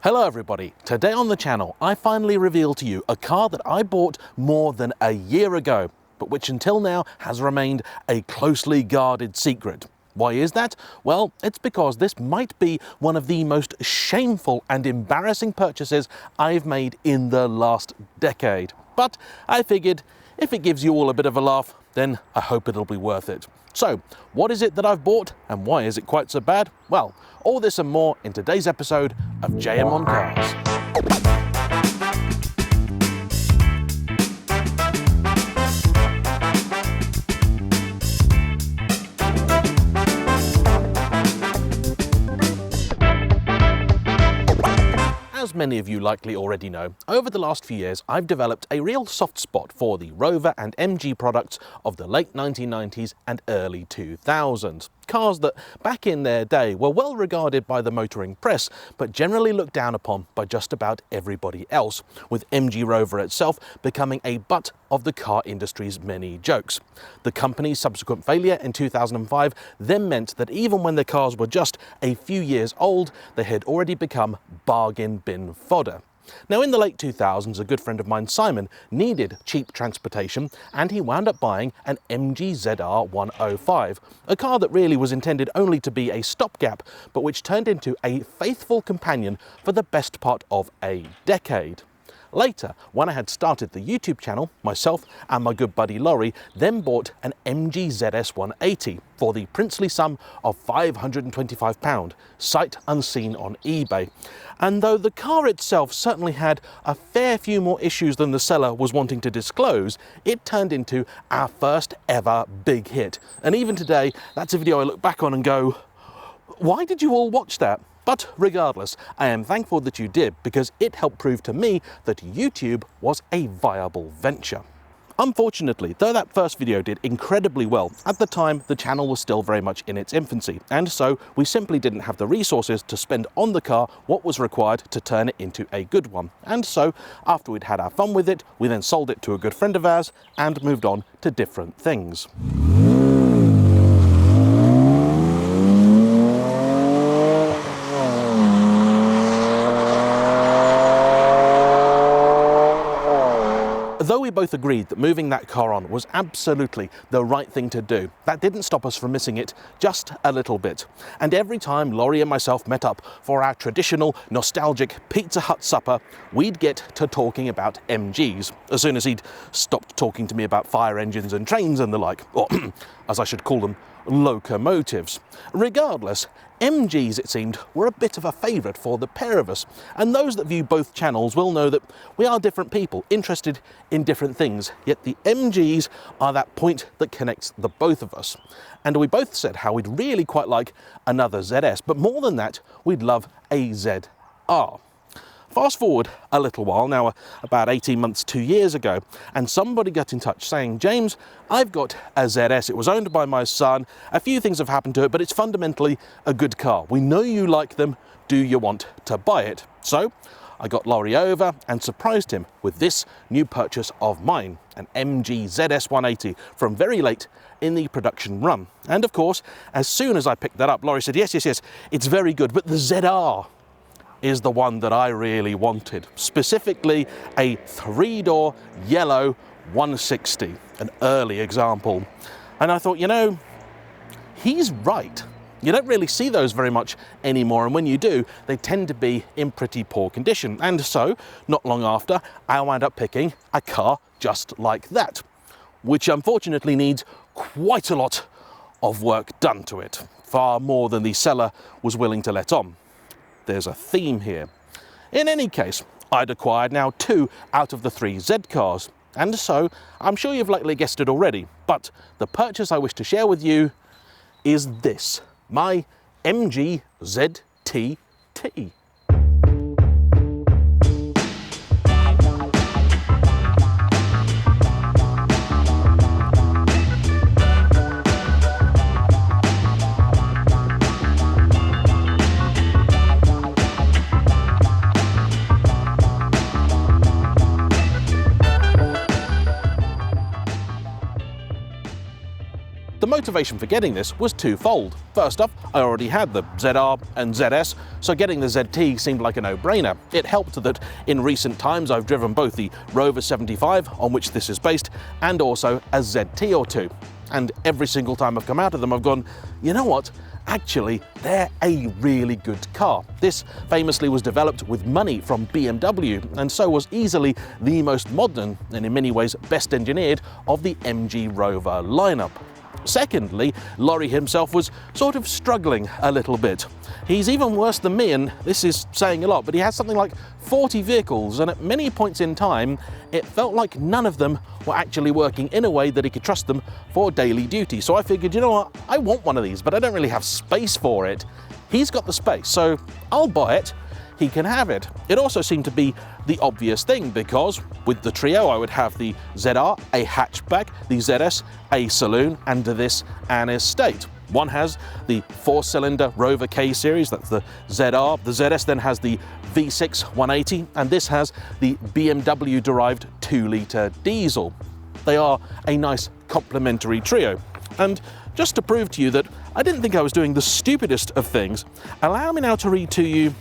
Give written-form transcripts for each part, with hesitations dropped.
Hello everybody, today on the channel I finally reveal to you a car that I bought more than a year ago, but which until now has remained a closely guarded secret. Why is that? Well, it's because this might be one of the most shameful and embarrassing purchases I've made in the last decade. But I figured if it gives you all a bit of a laugh, then I hope it'll be worth it. So, what is it that I've bought and why is it quite so bad? Well, all this and more in today's episode of JM on Cars. As many of you likely already know, over the last few years I've developed a real soft spot for the Rover and MG products of the late 1990s and early 2000s. Cars that back in their day were well regarded by the motoring press, but generally looked down upon by just about everybody else, with MG Rover itself becoming a butt of the car industry's many jokes. The company's subsequent failure in 2005 then meant that even when the cars were just a few years old, they had already become bargain bin fodder. Now, in the late 2000s, a good friend of mine, Simon, needed cheap transportation and he wound up buying an MG ZR105, a car that really was intended only to be a stopgap, but which turned into a faithful companion for the best part of a decade. Later, when I had started the YouTube channel, myself and my good buddy Laurie then bought an MG ZS180 for the princely sum of £525, sight unseen on eBay. And though the car itself certainly had a fair few more issues than the seller was wanting to disclose, it turned into our first ever big hit. And even today, that's a video I look back on and go, why did you all watch that? But regardless, I am thankful that you did, because it helped prove to me that YouTube was a viable venture. Unfortunately, though that first video did incredibly well, at the time the channel was still very much in its infancy, and so we simply didn't have the resources to spend on the car what was required to turn it into a good one. And so, after we'd had our fun with it, we then sold it to a good friend of ours and moved on to different things. Though we both agreed that moving that car on was absolutely the right thing to do, that didn't stop us from missing it just a little bit. And every time Laurie and myself met up for our traditional nostalgic Pizza Hut supper, we'd get to talking about MGs, as soon as he'd stopped talking to me about fire engines and trains and the like, or as I should call them, locomotives. Regardless, MGs, it seemed, were a bit of a favourite for the pair of us, and those that view both channels will know that we are different people, interested in different things, yet the MGs are that point that connects the both of us. And we both said how we'd really quite like another ZS, but more than that, we'd love a ZR. Fast forward a little while, now about 18 months, 2 years ago, and somebody got in touch saying, James, I've got a ZS, it was owned by my son, a few things have happened to it, but it's fundamentally a good car. We know you like them, do you want to buy it? So I got Laurie over and surprised him with this new purchase of mine, an MG ZS180 from very late in the production run. And of course, as soon as I picked that up, Laurie said, yes, it's very good, but the ZR is the one that I really wanted, specifically a 3-door yellow 160, an early example. And I thought, you know, he's right. You don't really see those very much anymore, and when you do, they tend to be in pretty poor condition. And so, not long after, I wound up picking a car just like that, which unfortunately needs quite a lot of work done to it, far more than the seller was willing to let on. There's a theme here. In any case, I'd acquired now 2 out of the 3 Z cars, and so I'm sure you've likely guessed it already, but the purchase I wish to share with you is this, my MG ZTT. The motivation for getting this was twofold. First off, I already had the ZR and ZS, so getting the ZT seemed like a no-brainer. It helped that in recent times I've driven both the Rover 75, on which this is based, and also a ZT or two. And every single time I've come out of them, I've gone, you know what? Actually, they're a really good car. This famously was developed with money from BMW, and so was easily the most modern, and in many ways best engineered, of the MG Rover lineup. Secondly, Laurie himself was sort of struggling a little bit. He's even worse than me, and this is saying a lot, but he has something like 40 vehicles, and at many points in time, it felt like none of them were actually working in a way that he could trust them for daily duty. So I figured, you know what, I want one of these, but I don't really have space for it. He's got the space, so I'll buy it. He can have it. It also seemed to be the obvious thing, because with the trio I would have the ZR, a hatchback, the ZS, a saloon, and this an estate. One has the 4-cylinder Rover K series, that's the ZR. The ZS then has the V6 180, and this has the BMW-derived 2-litre diesel. They are a nice complementary trio. And just to prove to you that I didn't think I was doing the stupidest of things, allow me now to read to you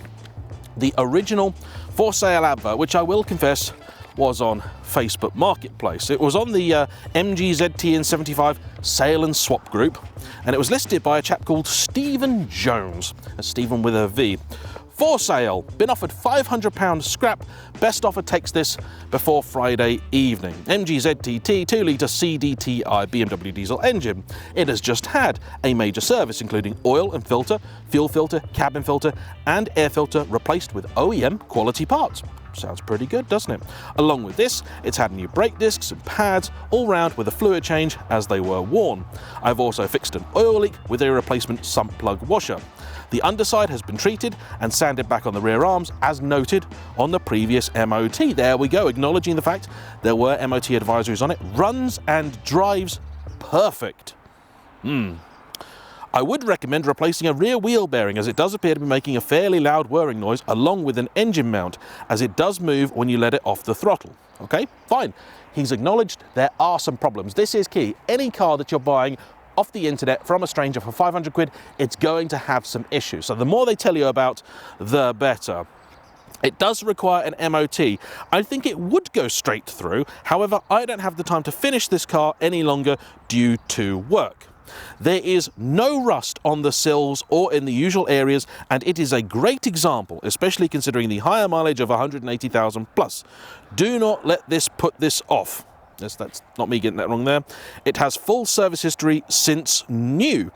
the original for sale advert, which I will confess was on Facebook Marketplace. It was on the MG ZT and 75 sale and swap group, and it was listed by a chap called Stephen Jones, Stephen with a V. For sale, been offered £500 scrap, best offer takes this before Friday evening. MG ZTT 2-litre CDTI BMW diesel engine. It has just had a major service including oil and filter, fuel filter, cabin filter and air filter replaced with OEM quality parts. Sounds pretty good, doesn't it? Along with this, it's had new brake discs and pads, all round with a fluid change as they were worn. I've also fixed an oil leak with a replacement sump plug washer. The underside has been treated and sanded back on the rear arms as noted on the previous MOT. There we go, acknowledging the fact there were MOT advisories on it. Runs and drives perfect. I would recommend replacing a rear wheel bearing, as it does appear to be making a fairly loud whirring noise along with an engine mount, as it does move when you let it off the throttle. Okay, fine. He's acknowledged there are some problems. This is key. Any car that you're buying off the internet from a stranger for 500 quid, it's going to have some issues. So the more they tell you about, the better. It does require an MOT. I think it would go straight through. However, I don't have the time to finish this car any longer due to work. There is no rust on the sills or in the usual areas, and it is a great example, especially considering the higher mileage of 180,000 plus. Do not let this put this off. Yes, that's not me getting that wrong there. It has full service history since new.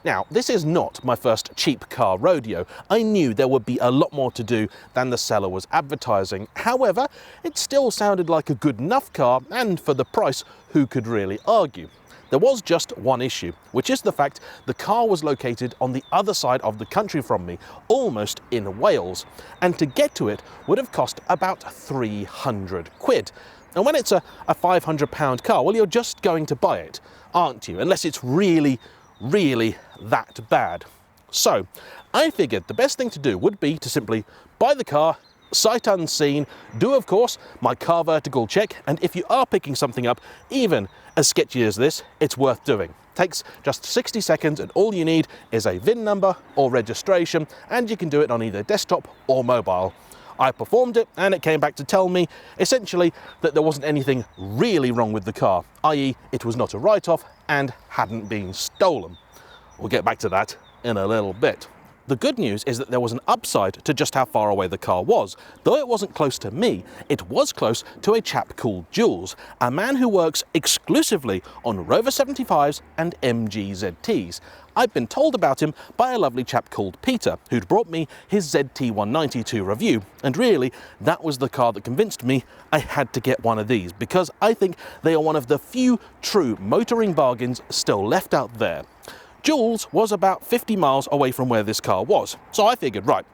Now, this is not my first cheap car rodeo. I knew there would be a lot more to do than the seller was advertising. However, it still sounded like a good enough car, and for the price, who could really argue? There was just one issue, which is the fact the car was located on the other side of the country from me, almost in Wales, and to get to it would have cost about 300 quid. And when it's a £500 car, well, you're just going to buy it, aren't you? Unless it's really that bad. So I figured the best thing to do would be to simply buy the car, sight unseen, do of course my CarVertical check, and if you are picking something up even as sketchy as this, it's worth doing. Takes just 60 seconds, and all you need is a VIN number or registration, and you can do it on either desktop or mobile. I performed it, and it came back to tell me essentially that there wasn't anything really wrong with the car, i.e. it was not a write-off and hadn't been stolen. We'll get back to that in a little bit. The good news is that there was an upside to just how far away the car was. Though it wasn't close to me, it was close to a chap called Jules, a man who works exclusively on Rover 75s and MG ZTs. I'd been told about him by a lovely chap called Peter, who'd brought me his ZT190 to review, and really that was the car that convinced me I had to get one of these, because I think they are one of the few true motoring bargains still left out there. Jules was about 50 miles away from where this car was, so I figured, right,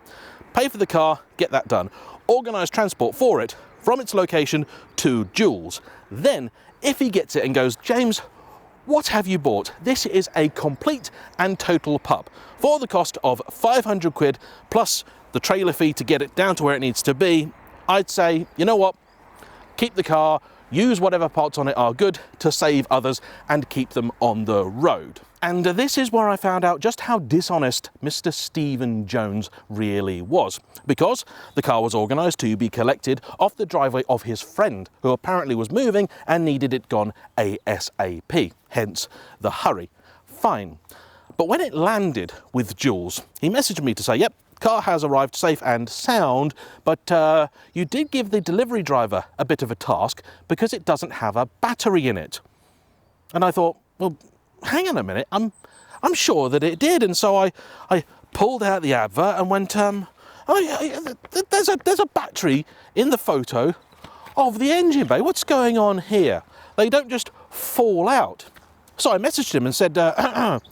pay for the car, get that done, organise transport for it from its location to Jules. Then, if he gets it and goes, James, what have you bought? This is a complete and total pup for the cost of 500 quid plus the trailer fee to get it down to where it needs to be, I'd say, you know what, keep the car, use whatever parts on it are good to save others and keep them on the road. And this is where I found out just how dishonest Mr. Stephen Jones really was, because the car was organised to be collected off the driveway of his friend, who apparently was moving and needed it gone ASAP, hence the hurry. Fine. But when it landed with Jules, he messaged me to say, yep, car has arrived safe and sound, but you did give the delivery driver a bit of a task because it doesn't have a battery in it. And I thought, well, hang on a minute, I'm sure that it did. And so I pulled out the advert and went, there's a battery in the photo of the engine bay. What's going on here? They don't just fall out. So I messaged him and said, did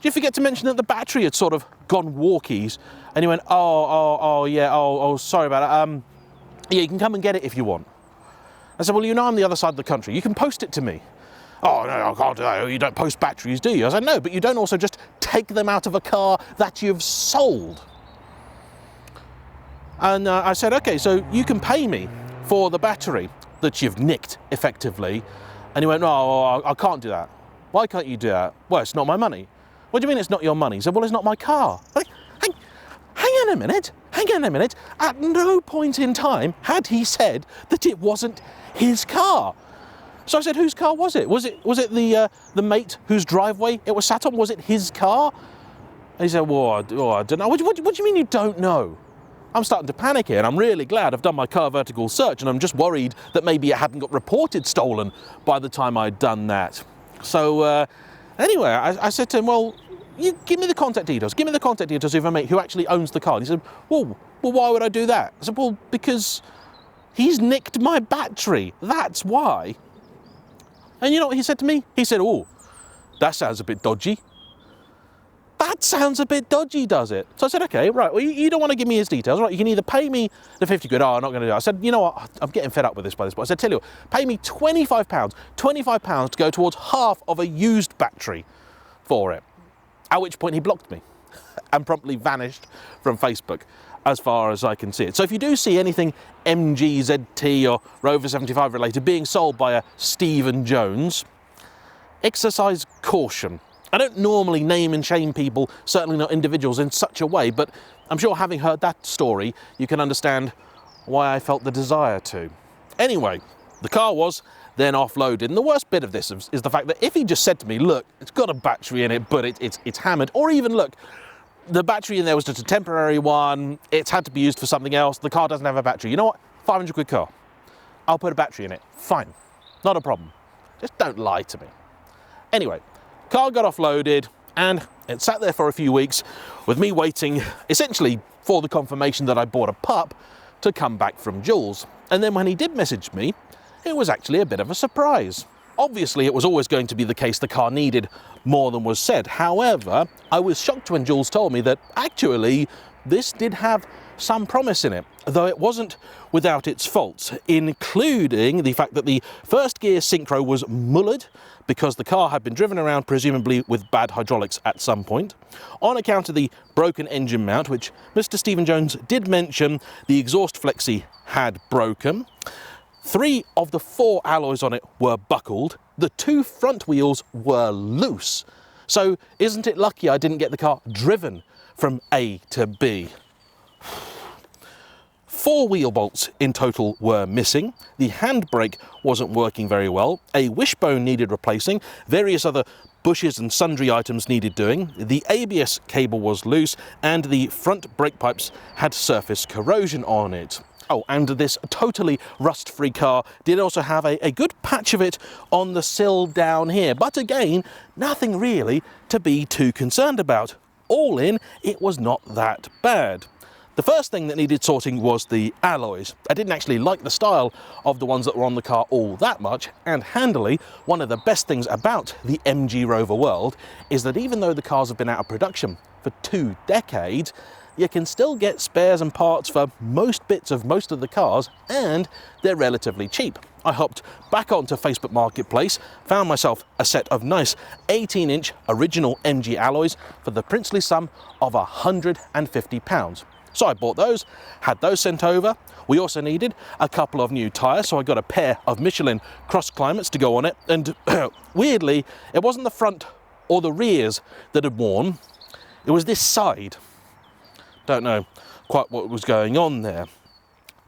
you forget to mention that the battery had sort of gone walkies? And he went, yeah, sorry about it. Yeah, you can come and get it if you want. I said, well, you know I'm the other side of the country. You can post it to me. Oh, no, I can't do that. You don't post batteries, do you? I said, no, but you don't also just take them out of a car that you've sold. And I said, okay, so you can pay me for the battery that you've nicked, effectively. And he went, no, I can't do that. Why can't you do that? Well, it's not my money. What do you mean it's not your money? He said, well, it's not my car. Hang on a minute. At no point in time had he said that it wasn't his car. So I said, whose car was it? Was it the mate whose driveway it was sat on? Was it his car? And he said, well, I don't know. What do you mean you don't know? I'm starting to panic here, and I'm really glad I've done my CarVertical search, and I'm just worried that maybe it hadn't got reported stolen by the time I'd done that. So anyway, I said to him, well, you give me the contact details. Give me the contact details of a mate who actually owns the car. And he said, well, why would I do that? I said, well, because he's nicked my battery. That's why. And you know what he said to me? He said, oh, that sounds a bit dodgy. That sounds a bit dodgy, does it? So I said, okay, right, well, you don't want to give me his details, right? You can either pay me the 50 quid, I'm not going to do it. I said, you know what, I'm getting fed up with this by this point. I said, tell you what, pay me £25 to go towards half of a used battery for it. At which point he blocked me and promptly vanished from Facebook, as far as I can see it. So if you do see anything MG ZT or Rover 75 related being sold by a Stephen Jones, exercise caution. I don't normally name and shame people, certainly not individuals, in such a way, but I'm sure having heard that story, you can understand why I felt the desire to. Anyway, the car was then offloaded, and the worst bit of this is the fact that if he just said to me, look, it's got a battery in it, but it's hammered, or even, look, the battery in there was just a temporary one, it's had to be used for something else, the car doesn't have a battery. You know what? 500 quid car. I'll put a battery in it. Fine. Not a problem. Just don't lie to me. Anyway, car got offloaded and it sat there for a few weeks with me waiting essentially for the confirmation that I bought a pup to come back from Jules. And then when he did message me, it was actually a bit of a surprise. Obviously, it was always going to be the case the car needed more than was said. However, I was shocked when Jules told me that actually this did have some promise in it, though it wasn't without its faults, including the fact that the first gear synchro was mullered because the car had been driven around presumably with bad hydraulics at some point. On account of the broken engine mount, which Mr. Stephen Jones did mention, the exhaust flexi had broken. 3 of the 4 alloys on it were buckled. The 2 front wheels were loose. So isn't it lucky I didn't get the car driven from A to B? 4 wheel bolts in total were missing. The handbrake wasn't working very well. A wishbone needed replacing. Various other bushes and sundry items needed doing. The ABS cable was loose and the front brake pipes had surface corrosion on it. Oh, and this totally rust-free car did also have a good patch of it on the sill down here. But again, nothing really to be too concerned about. All in, it was not that bad. The first thing that needed sorting was the alloys. I didn't actually like the style of the ones that were on the car all that much, and handily, one of the best things about the MG Rover world is that even though the cars have been out of production for 2 decades, you can still get spares and parts for most bits of most of the cars, and they're relatively cheap. I hopped back onto Facebook Marketplace, found myself a set of nice 18-inch original MG alloys for the princely sum of £150. So I bought those, had those sent over. We also needed a couple of new tyres, so I got a pair of Michelin cross climates to go on it. And weirdly, it wasn't the front or the rears that had worn, it was this side. Don't know quite what was going on there.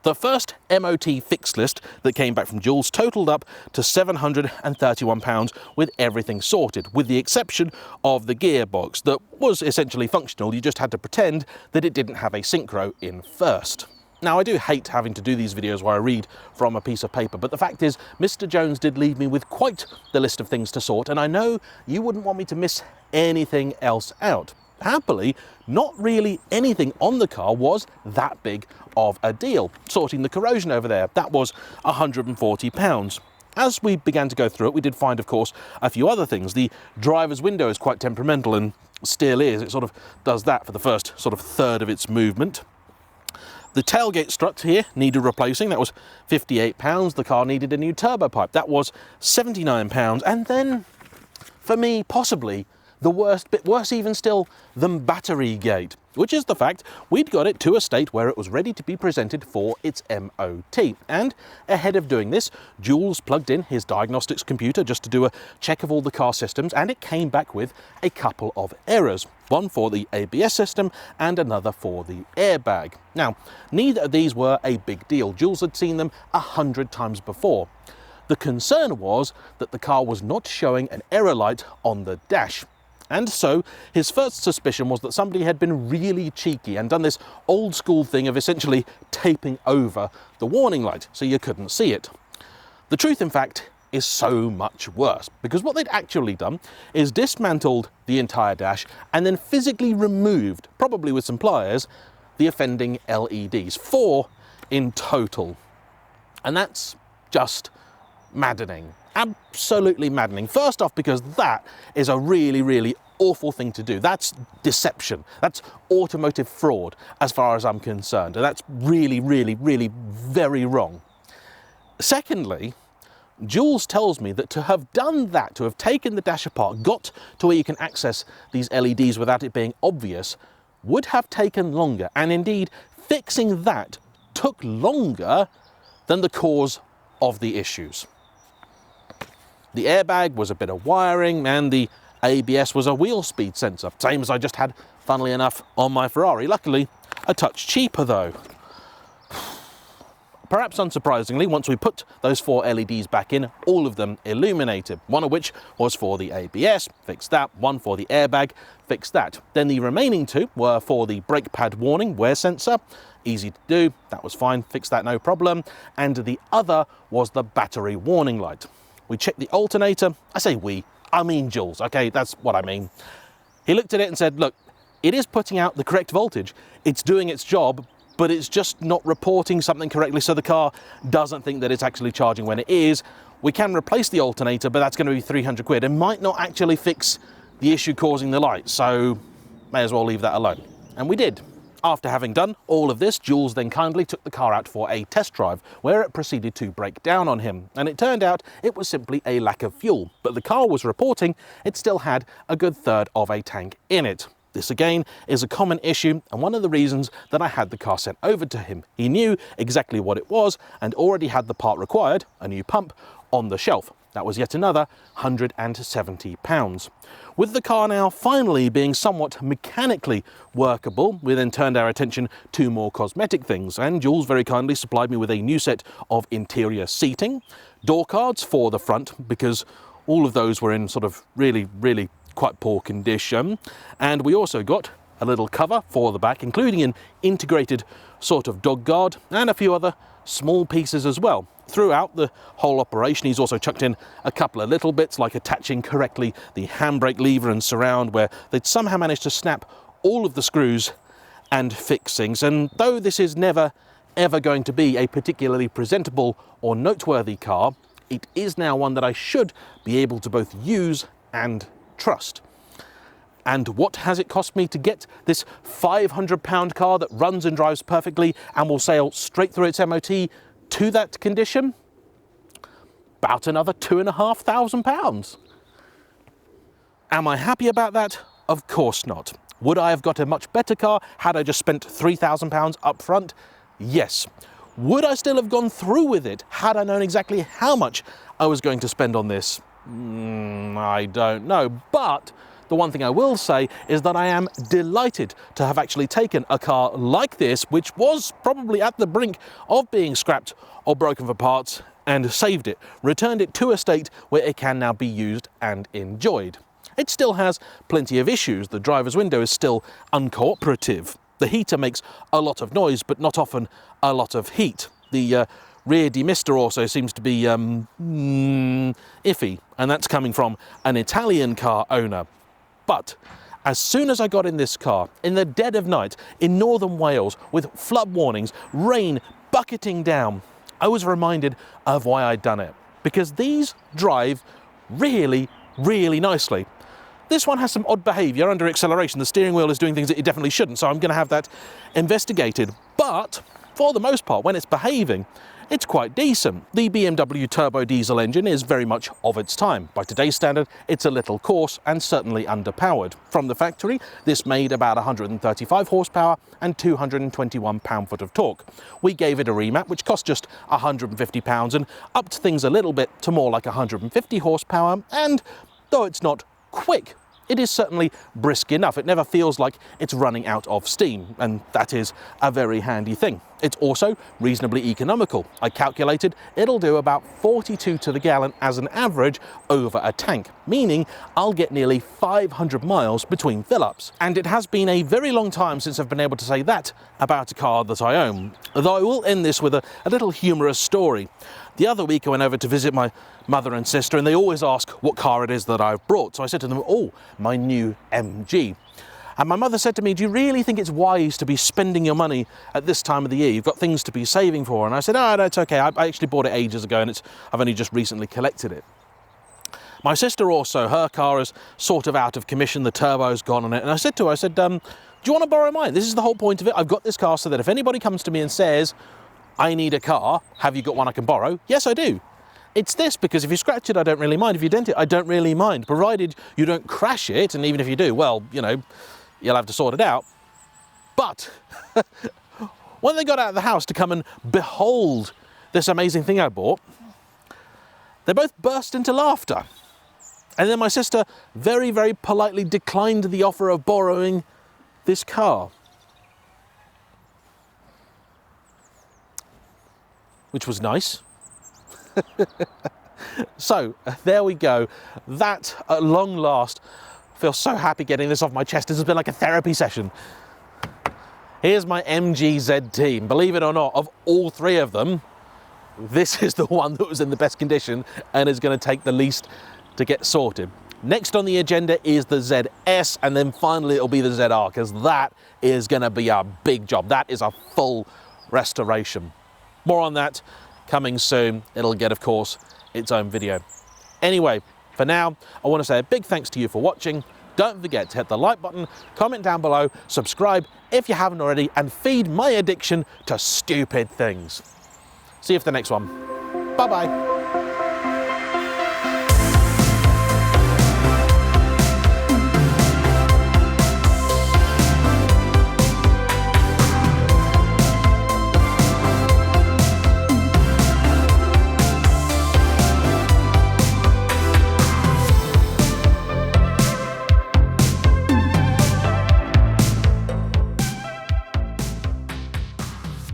The first MOT fix list that came back from Jules totalled up to £731 with everything sorted, with the exception of the gearbox that was essentially functional. You just had to pretend that it didn't have a synchro in first. Now, I do hate having to do these videos where I read from a piece of paper, but the fact is, Mr. Jones did leave me with quite the list of things to sort, and I know you wouldn't want me to miss anything else out. Happily, not really anything on the car was that big of a deal. Sorting the corrosion over there, that was £140. As we began to go through it, we did find, of course, a few other things. The driver's window is quite temperamental and still is. It sort of does that for the first sort of third of its movement. The tailgate strut here needed replacing. That was £58. The car needed a new turbo pipe. That was £79. And then, for me, possibly the worst bit, worse even still than battery gate, which is the fact we'd got it to a state where it was ready to be presented for its MOT. And ahead of doing this, Jules plugged in his diagnostics computer just to do a check of all the car systems, and it came back with a couple of errors. One for the ABS system and another for the airbag. Now, neither of these were a big deal. Jules had seen them 100 times before. The concern was that the car was not showing an error light on the dash. And so his first suspicion was that somebody had been really cheeky and done this old school thing of essentially taping over the warning light so you couldn't see it. The truth, in fact, is so much worse, because what they'd actually done is dismantled the entire dash and then physically removed, probably with some pliers, the offending LEDs, 4 in total. And that's just maddening. Absolutely maddening. First off, because that is a really, really awful thing to do. That's deception. That's automotive fraud, as far as I'm concerned. And that's really, really, really very wrong. Secondly, Jules tells me that to have done that, to have taken the dash apart, got to where you can access these LEDs without it being obvious, would have taken longer. And indeed, fixing that took longer than the cause of the issues. The airbag was a bit of wiring, and the ABS was a wheel speed sensor, same as I just had, funnily enough, on my Ferrari. Luckily, a touch cheaper though. Perhaps unsurprisingly, once we put those 4 LEDs back in, all of them illuminated, one of which was for the ABS, fixed that, one for the airbag, fixed that. Then the remaining 2 were for the brake pad warning wear sensor, easy to do, that was fine, fixed that no problem, and the other was the battery warning light. We checked the alternator. I say we, I mean Jules, okay, that's what I mean. He looked at it and said, look, it is putting out the correct voltage, it's doing its job, but it's just not reporting something correctly, so the car doesn't think that it's actually charging when it is. We can replace the alternator, but that's going to be 300 quid. It might not actually fix the issue causing the light, so may as well leave that alone. And we did. After having done all of this, Jules then kindly took the car out for a test drive, where it proceeded to break down on him. And it turned out it was simply a lack of fuel, but the car was reporting it still had a good third of a tank in it. This again is a common issue, and one of the reasons that I had the car sent over to him. He knew exactly what it was and already had the part required, a new pump, on the shelf. That was yet another £170. With the car now finally being somewhat mechanically workable, we then turned our attention to more cosmetic things, and Jules very kindly supplied me with a new set of interior seating, door cards for the front, because all of those were in sort of really, really quite poor condition, and we also got a little cover for the back, including an integrated sort of dog guard and a few other small pieces as well. Throughout the whole operation, he's also chucked in a couple of little bits, like attaching correctly the handbrake lever and surround, where they'd somehow managed to snap all of the screws and fixings. And though this is never ever going to be a particularly presentable or noteworthy car, it is now one that I should be able to both use and trust. And what has it cost me to get this £500 car that runs and drives perfectly and will sail straight through its MOT to that condition? About another £2,500. Am I happy about that? Of course not. Would I have got a much better car had I just spent £3,000 up front? Yes. Would I still have gone through with it had I known exactly how much I was going to spend on this? I don't know. But the one thing I will say is that I am delighted to have actually taken a car like this, which was probably at the brink of being scrapped or broken for parts, and saved it, returned it to a state where it can now be used and enjoyed. It still has plenty of issues. The driver's window is still uncooperative. The heater makes a lot of noise, but not often a lot of heat. The rear demister also seems to be iffy, and that's coming from an Italian car owner. But as soon as I got in this car, in the dead of night, in northern Wales, with flood warnings, rain bucketing down, I was reminded of why I'd done it. Because these drive really, really nicely. This one has some odd behaviour under acceleration. The steering wheel is doing things that it definitely shouldn't, so I'm going to have that investigated. But for the most part, when it's behaving, it's quite decent. The BMW turbo diesel engine is very much of its time. By today's standard, it's a little coarse and certainly underpowered. From the factory, this made about 135 horsepower and 221 pound-foot of torque. We gave it a remap, which cost just £150 and upped things a little bit to more like 150 horsepower, and though it's not quick, it is certainly brisk enough. It never feels like it's running out of steam, and that is a very handy thing. It's also reasonably economical. I calculated it'll do about 42 to the gallon as an average over a tank, meaning I'll get nearly 500 miles between fill-ups. And it has been a very long time since I've been able to say that about a car that I own. Though I will end this with a little humorous story. The other week I went over to visit my mother and sister, and they always ask what car it is that I've brought. So I said to them, oh, my new MG. And my mother said to me, do you really think it's wise to be spending your money at this time of the year? You've got things to be saving for. And I said, oh, no, it's okay. I actually bought it ages ago, and I've only just recently collected it. My sister also, her car is sort of out of commission. The turbo's gone on it. And I said to her, do you want to borrow mine? This is the whole point of it. I've got this car so that if anybody comes to me and says, I need a car, have you got one I can borrow? Yes, I do. It's this, because if you scratch it, I don't really mind. If you dent it, I don't really mind, provided you don't crash it. And even if you do, well, you know, you'll have to sort it out. But when they got out of the house to come and behold this amazing thing I bought, they both burst into laughter. And then my sister very, very politely declined the offer of borrowing this car, which was nice. So there we go. That, at long last, I feel so happy getting this off my chest. This has been like a therapy session. Here's my MG ZT. Believe it or not, of all three of them, this is the one that was in the best condition and is going to take the least to get sorted. Next on the agenda is the ZS, and then finally it'll be the ZR, because that is going to be a big job. That is a full restoration. More on that coming soon. It'll get, of course, its own video. Anyway, for now, I want to say a big thanks to you for watching. Don't forget to hit the like button, comment down below, subscribe if you haven't already, and feed my addiction to stupid things. See you for the next one. Bye-bye.